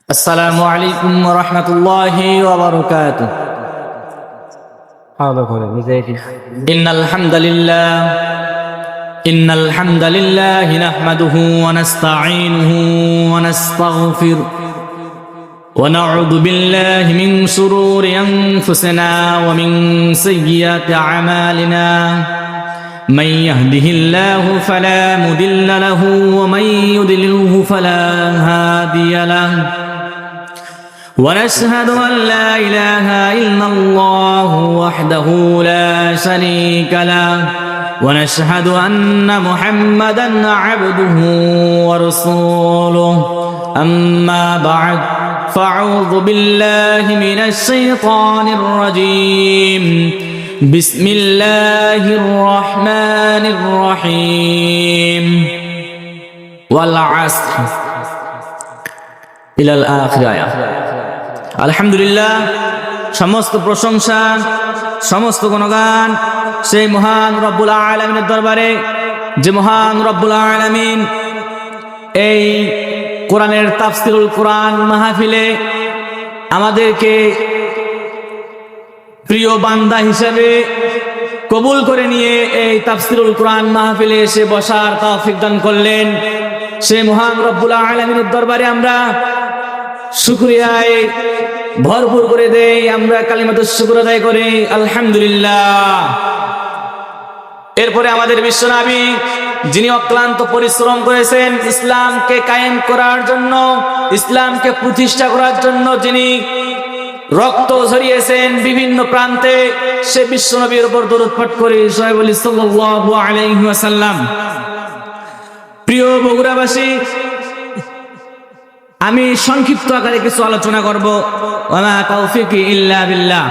السلام عليكم ورحمة الله وبركاته. إن الحمد لله نحمده ونستعينه ونستغفره ونعوذ بالله من شرور أنفسنا ومن سيئات أعمالنا. من يهده الله فلا مضل له ومن يضلله فلا هادي له. ونشهد أن لا إله إلا الله وحده لا شريك له ونشهد أن محمدا عبده ورسوله. أما بعد فأعوذ بالله من الشيطان الرجيم. بسم الله الرحمن الرحيم. والعصر إلى الآخر آية. আলহামদুলিল্লাহ, সমস্ত প্রশংসা সমস্ত গুণগান সেই মহান রব্বুল আলামিনের দরবারে, যে মহান রব্বুল আলামিন এই কোরআনের তাফসীরুল কোরআন মাহফিলে আমাদেরকে প্রিয় বান্দা হিসেবে কবুল করে নিয়ে এই তাফসীরুল কোরআন মাহফিলে এসে বসার তৌফিক দান করলেন। সেই মহান রব্বুল আলামিনের দরবারে আমরা শুকরিয়ায় ভরপুর করে দেই, আমরা কালিমাতুশ শুকর আদায় করি আলহামদুলিল্লাহ। এরপরে আমাদের বিশ্বনবী, যিনি অক্লান্ত পরিশ্রম করেছেন ইসলামকে কায়েম করার জন্য, ইসলামকে প্রতিষ্ঠা করার জন্য, যিনি রক্ত ঝরিয়েছেন বিভিন্ন প্রান্তে, সে বিশ্বনবীর উপর দরুদ পাঠ করি সবাই বলি সাল্লাল্লাহু আলাইহি ওয়াসাল্লাম। প্রিয় বগুড়াবাসী, আমি সংক্ষিপ্ত আকারে কিছু আলোচনা করব। ওয়া মা তাওফীকি ইল্লা বিল্লাহ।